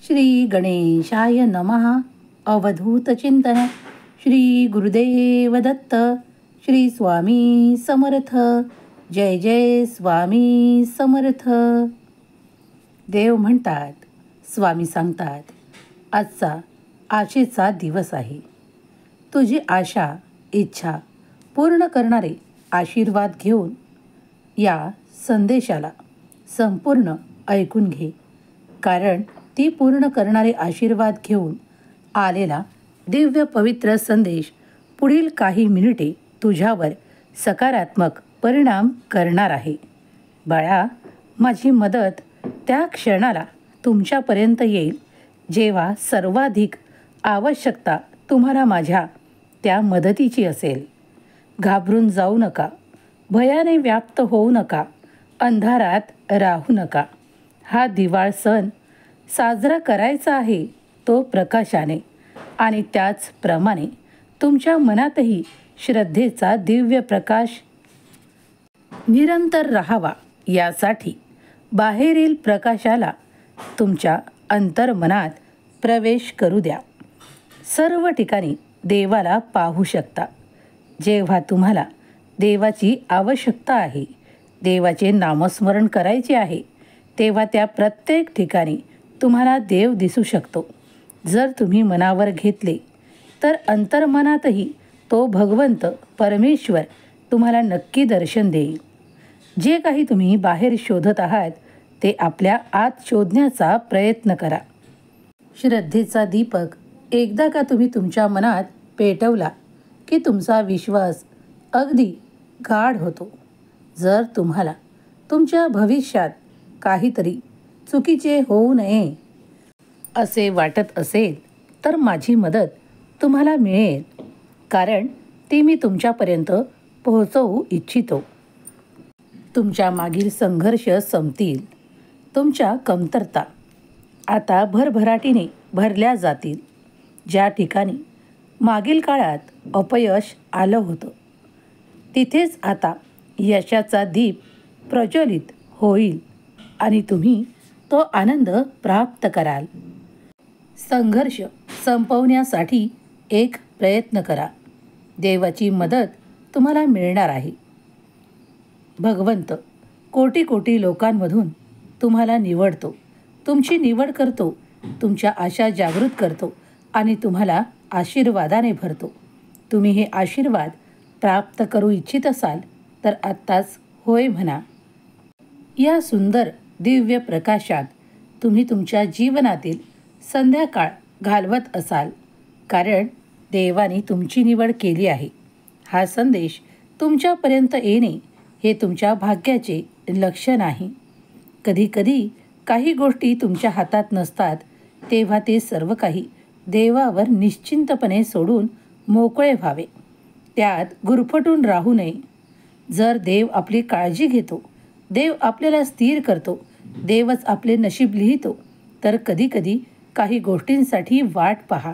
श्री गणेशाय नमः. अवधूत चिंतन. श्री गुरुदेव दत्त. श्री स्वामी समर्थ. जय जय स्वामी समर्थ. देव म्हणतात, स्वामी सांगतात, आजचा आशेचा दिवस आहे. तुझी आशा इच्छा पूर्ण करणारे आशीर्वाद घेऊन या संदेशाला संपूर्ण ऐकून घे. कारण ती पूर्ण करणारे आशीर्वाद घेऊन आलेला दिव्य पवित्र संदेश पुढील काही मिनिटे तुझ्यावर सकारात्मक परिणाम करणार आहे. बाळा, माझी मदत त्या क्षणाला तुमच्यापर्यंत येईल जेव्हा सर्वाधिक आवश्यकता तुम्हाला माझ्या त्या मदतीची असेल. घाबरून जाऊ नका, भयाने व्याप्त होऊ नका, अंधारात राहू नका. हा दिवाळ सण साजरा करायचा आहे तो प्रकाशाने, आणि त्याचप्रमाणे तुमच्या मनातही श्रद्धेचा दिव्य प्रकाश निरंतर राहावा. यासाठी बाहेरील प्रकाशाला तुमच्या अंतर्मनात प्रवेश करू द्या. सर्व ठिकाणी देवाला पाहू शकता. जेव्हा तुम्हाला देवाची आवश्यकता आहे, देवाचे नामस्मरण करायचे आहे, तेव्हा त्या प्रत्येक ठिकाणी तुम्हाला देव दिसू शकतो. जर तुम्ही मनावर घेतले तर अंतर्मनातही तो भगवंत परमेश्वर तुम्हाला नक्की दर्शन देईल. जे काही तुम्ही बाहेर शोधत आहात ते आपल्या आत शोधण्याचा प्रयत्न करा. श्रद्धेचा दीपक एकदा का तुम्ही तुमच्या मनात पेटवला की तुमचा विश्वास अगदी गाढ होतो. जर तुम्हाला तुमच्या भविष्यात काहीतरी चुकीचे होऊ नये असे वाटत असेल तर माझी मदत तुम्हाला मिळेल, कारण ती मी तुमच्यापर्यंत पोहोचवू इच्छितो. तुमच्या मागील संघर्ष संपतील. तुमच्या कमतरता आता भरभराटीने भरल्या जातील. ज्या ठिकाणी मागील काळात अपयश आलं होतं तिथेच आता यशाचा दीप प्रज्वलित होईल आणि तुम्ही तो आनंद प्राप्त कराल. संघर्ष संपवण्यासाठी एक प्रयत्न करा. देवाची मदत तुम्हाला मिळणार आहे. भगवंत कोटी कोटी लोकांमधून तुम्हाला निवडतो, तुमची निवड करतो, तुमच्या आशा जागृत करतो आणि तुम्हाला आशीर्वादाने भरतो. तुम्ही हे आशीर्वाद प्राप्त करू इच्छित असाल तर आत्ताच होय म्हणा. या सुंदर दिव्य प्रकाशात तुम्ही तुमच्या जीवनातील संध्याकाळ घालवत असाल, कारण देवाने तुमची निवड केली आहे. हा संदेश तुमच्यापर्यंत येणे हे तुमच्या भाग्याचे लक्षण आहे. कधीकधी काही गोष्टी तुमच्या हातात नसतात, तेव्हा ते सर्व काही देवावर निश्चिंतपणे सोडून मोकळे व्हावे. त्यात गुरफटून राहू नये. जर देव आपली काळजी घेतो, देव आपल्याला स्थिर करतो, देवच आपले नशीब लिहितो, तर कधीकधी काही गोष्टींसाठी वाट पहा.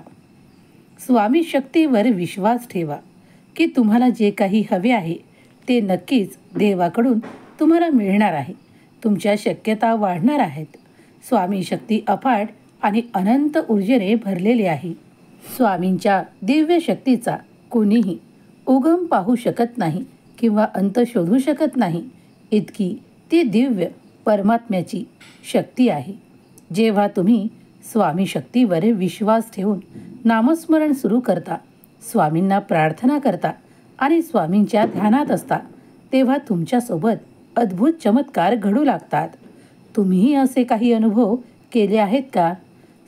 स्वामी शक्तीवर विश्वास ठेवा की तुम्हाला जे काही हवे आहे ते नक्कीच देवाकडून तुम्हाला मिळणार आहे. तुमच्या शक्यता वाढणार आहेत. स्वामी शक्ती अफाट आणि अनंत ऊर्जेने भरलेली आहे. स्वामींच्या दिव्य शक्तीचा कोणीही उगम पाहू शकत नाही किंवा अंत शोधू शकत नाही. इतकी ती दिव्य परमात्म्याची शक्ती आहे. जेव्हा तुम्ही स्वामी शक्तीवर विश्वास ठेवून नामस्मरण सुरू करता, स्वामींना प्रार्थना करता आणि स्वामींच्या ध्यानात असता, तेव्हा तुमच्यासोबत अद्भुत चमत्कार घडू लागतात. तुम्हीही असे काही अनुभव केले आहेत का?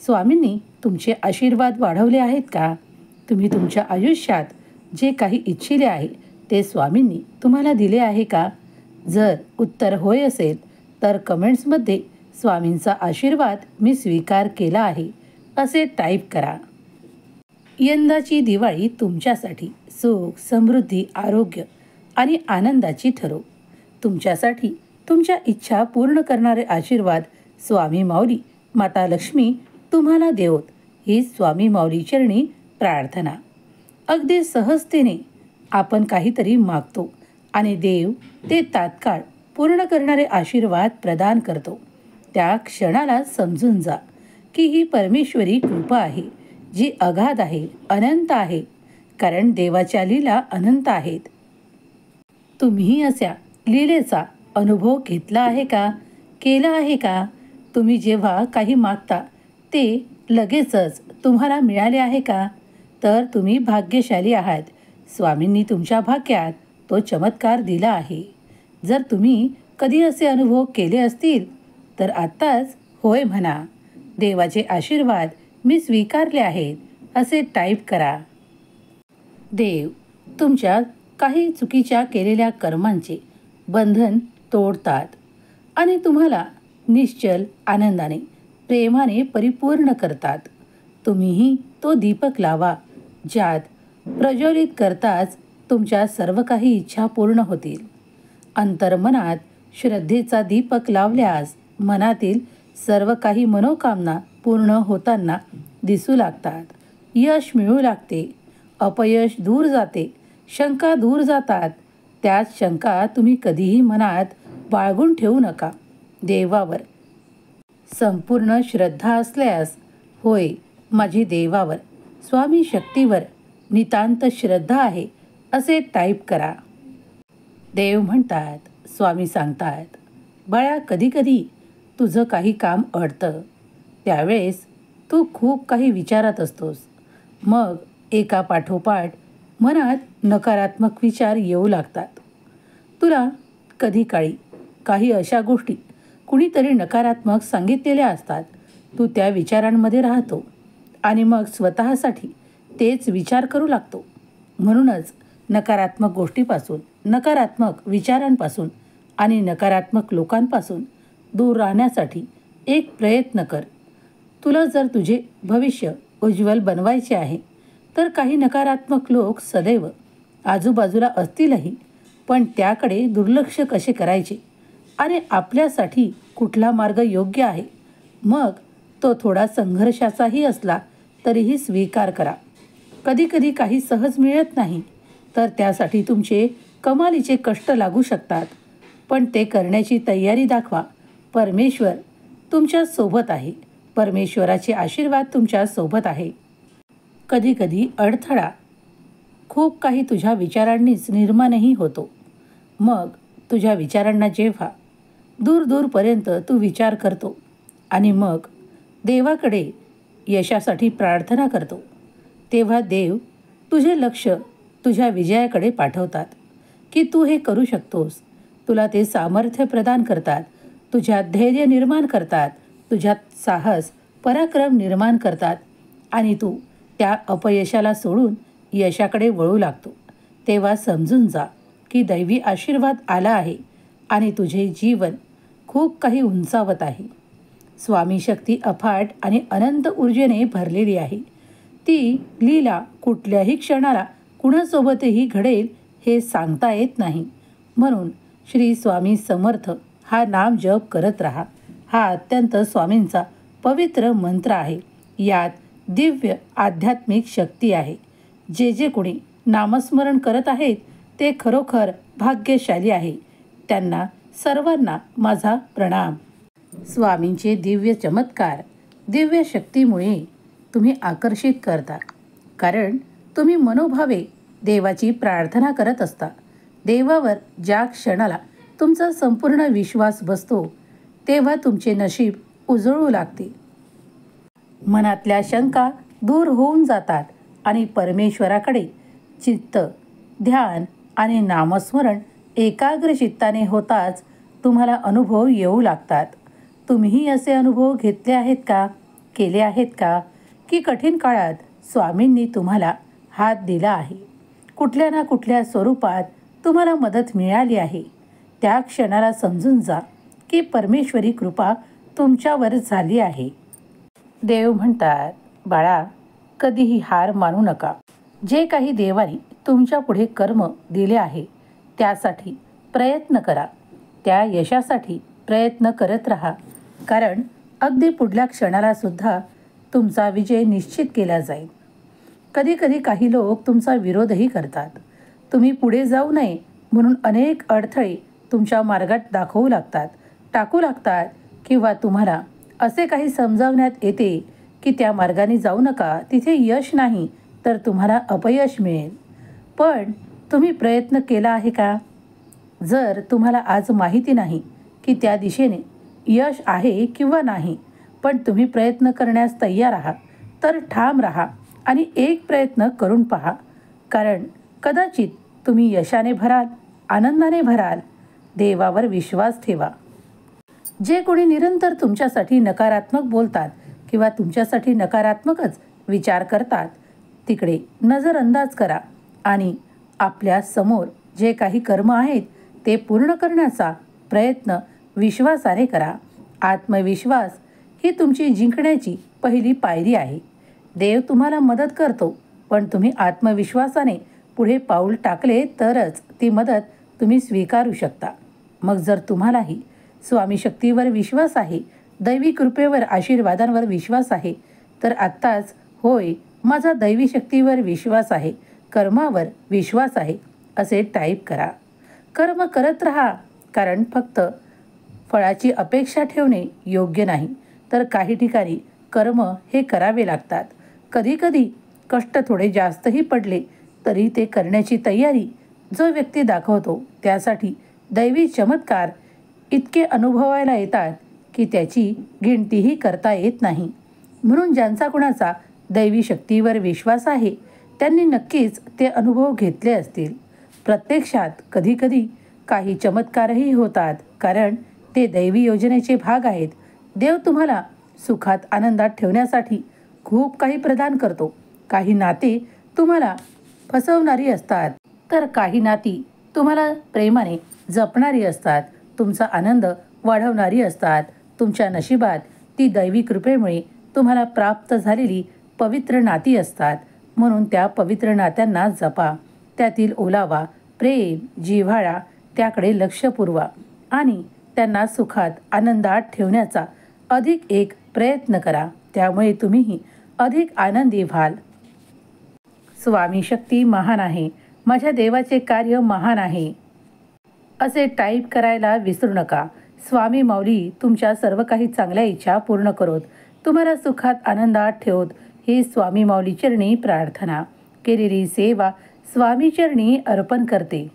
स्वामींनी तुमचे आशीर्वाद वाढवले आहेत का? तुम्ही तुमच्या आयुष्यात जे काही इच्छिले आहे ते स्वामींनी तुम्हाला दिले आहे का? जर उत्तर होय असेल तर कमेंट्समध्ये स्वामींचा आशीर्वाद मी स्वीकार केला आहे असे टाईप करा. यंदाची दिवाळी तुमच्यासाठी सुख, समृद्धी, आरोग्य आणि आनंदाची ठरो. तुमच्यासाठी तुमच्या इच्छा पूर्ण करणारे आशीर्वाद स्वामी माऊली माता लक्ष्मी तुम्हाला देवोत, ही स्वामी माऊली चरणी प्रार्थना. अगदी सहजतेने आपण काहीतरी मागतो आणि देव ते तात्काळ पूर्ण करणारे आशीर्वाद प्रदान करतो. त्या क्षणाला समजून जा की ही परमेश्वरी कृपा आहे, जी अगाध आहे, अनंत आहे, कारण देवाच्या लीला अनंत आहेत. तुम्ही अशा लीलेचा अनुभव घेतला आहे का, केला आहे का? तुम्ही जेव्हा काही मागता ते लगेचच तुम्हाला मिळाले आहे का? तर तुम्ही भाग्यशाली आहात. स्वामींनी तुमच्या भाग्यात तो चमत्कार दिला आहे. जर तुम्ही कधी असे अनुभव केले असतील तर आत्ताच होय म्हणा. देवाचे आशीर्वाद मी स्वीकारले आहेत असे टाईप करा. देव तुमच्या काही चुकीच्या केलेल्या कर्मांचे बंधन तोडतात आणि तुम्हाला निश्चल आनंदाने, प्रेमाने परिपूर्ण करतात. तुम्हीही तो दीपक लावा, ज्यात प्रज्वलित करताच तुमच्या सर्व काही इच्छा पूर्ण होतील. अंतर्मनात श्रद्धेचा दीपक लावल्यास मनातील सर्व काही मनोकामना पूर्ण होताना दिसू लागतात. यश मिळू लागते, अपयश दूर जाते, शंका दूर जातात. त्याच शंका तुम्ही कधीही मनात बाळगून ठेवू नका. देवावर संपूर्ण श्रद्धा असल्यास, होय माझी देवावर, स्वामी शक्तीवर नितांत श्रद्धा आहे असे टाईप करा. देव म्हणतात, स्वामी सांगतात, बाळा कधीकधी तुझं काही काम अडतं. त्यावेळेस तू खूप काही विचारात असतोस. मग एका पाठोपाठ मनात नकारात्मक विचार येऊ लागतात. तुला कधी काळी काही अशा गोष्टी कुणीतरी नकारात्मक सांगितलेल्या असतात. तू त्या विचारांमध्ये राहतो आणि मग स्वतःसाठी तेच विचार करू लागतो. म्हणूनच नकारात्मक गोष्टीपासून, नकारात्मक विचारांपासून आणि नकारात्मक लोकांपासून दूर राहण्यासाठी एक प्रयत्न कर. तुला जर तुझे भविष्य उज्ज्वल बनवायचे आहे तर काही नकारात्मक लोक सदैव आजूबाजूला असतीलही, पण त्याकडे दुर्लक्ष कसे करायचे आणि आपल्यासाठी कुठला मार्ग योग्य आहे, मग तो थोडा संघर्षाचाही असला तरीही स्वीकार करा. कधीकधी काही सहज मिळत नाही तर त्यासाठी तुमचे कमालीचे कष्ट लागू शकतात, पण ते करण्याची तयारी दाखवा. परमेश्वर तुमच्या सोबत आहे. परमेश्वराचे आशीर्वाद तुमच्या सोबत आहे. कधीकधी अडथळा खूप काही तुझ्या विचारांनीच निर्माणही होतो. मग तुझ्या विचारांना जेव्हा दूरपर्यंत तू विचार करतो आणि मग देवाकडे यशासाठी प्रार्थना करतो, तेव्हा देव तुझे लक्ष तुझ्या विजयाकडे पाठवतात की तू हे करू शकतोस. तुला ते सामर्थ्य प्रदान करतात, तुझ्यात धैर्य निर्माण करतात, तुझ्यात साहस, पराक्रम निर्माण करतात आणि तू त्या अपयशाला सोडून यशाकडे वळू लागतो. तेव्हा समजून जा की दैवी आशीर्वाद आला आहे आणि तुझे जीवन खूप काही उंचावत आहे. स्वामी शक्ती अफाट आणि अनंत ऊर्जेने भरलेली आहे. ती लीला कुठल्याही क्षणाला कुणासोबतही घडेल हे सांगता येत नाही. म्हणून श्री स्वामी समर्थ हा नाम जप करत राहा. हा अत्यंत स्वामींचा पवित्र मंत्र आहे. यात दिव्य आध्यात्मिक शक्ती आहे. जे कोणी नामस्मरण करत आहेत ते खरोखर भाग्यशाली आहे. त्यांना सर्वांना माझा प्रणाम. स्वामींचे दिव्य चमत्कार, दिव्य शक्तीमुळे तुम्ही आकर्षित करता, कारण तुम्ही मनोभावे देवाची प्रार्थना करत असता. देवावर ज्या क्षणाला तुमचा संपूर्ण विश्वास बसतो तेव्हा तुमचे नशीब उजळू लागते. मनातल्या शंका दूर होऊन जातात आणि परमेश्वराकडे चित्त, ध्यान आणि नामस्मरण एकाग्र चित्ताने होताच तुम्हाला अनुभव येऊ लागतात. तुम्हीही असे अनुभव घेतले आहेत का, केले आहेत का, की कठीण काळात स्वामींनी तुम्हाला हात दिला आहे, कुठल्या ना कुठल्या स्वरूपात तुम्हाला मदत मिळाली आहे. त्या क्षणाला समजून जा की परमेश्वरी कृपा तुमच्यावर झाली आहे. देव म्हणतात, बाळा कधीही हार मानू नका. जे काही देवाने तुमच्या पुढे कर्म दिले आहे त्यासाठी प्रयत्न करा. त्या यशासाठी प्रयत्न करत राहा, कारण अगदी पुढल्या क्षणाला सुद्धा तुमचा विजय निश्चित केला जाईल. कधीकधी काही लोक तुमचा विरोधही करतात. तुम्ही पुढे जाऊ नये म्हणून अनेक अडथळे तुमच्या मार्गात टाकू लागतात किंवा तुम्हाला असे काही समजावण्यात येते की त्या मार्गाने जाऊ नका, तिथे यश नाही तर तुम्हाला अपयश मिळेल. पण तुम्ही प्रयत्न केला आहे का? जर तुम्हाला आज माहिती नाही की त्या दिशेने यश आहे किंवा नाही, पण तुम्ही प्रयत्न करण्यास तयार आहात, तर ठाम राहा आणि एक प्रयत्न करून पहा. कारण कदाचित तुम्ही यशाने भराल, आनंदाने भराल. देवावर विश्वास ठेवा. जे कोणी निरंतर तुमच्यासाठी नकारात्मक बोलतात किंवा तुमच्यासाठी नकारात्मकच विचार करतात, तिकडे नजरअंदाज करा आणि आपल्या समोर जे काही कर्म आहेत ते पूर्ण करण्याचा प्रयत्न विश्वासाने करा. आत्मविश्वास ही तुमची जिंकण्याची पहिली पायरी आहे. देव तुम्हाला मदत करतो, पण तुम्ही आत्मविश्वासाने पुढे पाऊल टाकले तरच ती मदत तुम्ही स्वीकारू शकता. मग जर तुम्हालाही स्वामी शक्तीवर विश्वास आहे, दैवी कृपेवर, आशीर्वादांवर विश्वास आहे, तर आत्ताच होय माझा दैवी शक्तीवर विश्वास आहे, कर्मावर विश्वास आहे असे टाईप करा. कर्म करत राहा, कारण फक्त फळाची अपेक्षा ठेवणे योग्य नाही. तर काही ठिकाणी कर्म हे करावे लागतात. कधीकधी कष्ट थोडे जास्तही पडले तरी ते करण्याची तयारी जो व्यक्ती दाखवतो त्यासाठी दैवी चमत्कार इतके अनुभवायला येतात की त्याची गिणतीही करता येत नाही. म्हणून ज्यांचा कुणाचा दैवी शक्तीवर विश्वास आहे त्यांनी नक्कीच ते अनुभव घेतले असतील. प्रत्यक्षात कधीकधी काही चमत्कारही होतात, कारण ते दैवी योजनेचे भाग आहेत. देव तुम्हाला सुखात आनंदात ठेवण्यासाठी खूप काही प्रदान करतो. काही नाते तुम्हाला फसवणारी असतात, तर काही नाती तुम्हाला प्रेमाने जपणारी असतात, तुमचा आनंद वाढवणारी असतात. तुमच्या नशिबात ती दैवी कृपेमुळे तुम्हाला प्राप्त झालेली पवित्र नाती असतात. म्हणून त्या पवित्र नात्यांना जपा, त्यातील ओलावा, प्रेम, जिव्हाळा त्याकडे लक्ष पुरवा आणि त्यांना सुखात आनंदात ठेवण्याचा अधिक एक प्रयत्न करा. त्यामुळे तुम्हीही अधिक आनंदी व्हाल. स्वामी शक्ती महान आहे, माझ्या देवाचे कार्य महान आहे असे टाईप करायला विसरू नका. स्वामी माऊली तुमच्या सर्व काही चांगल्या इच्छा पूर्ण करोत, तुम्हाला सुखात आनंदात ठेवत ही स्वामी माऊली चरणी प्रार्थना. केलेली सेवा स्वामी चरणी अर्पण करते.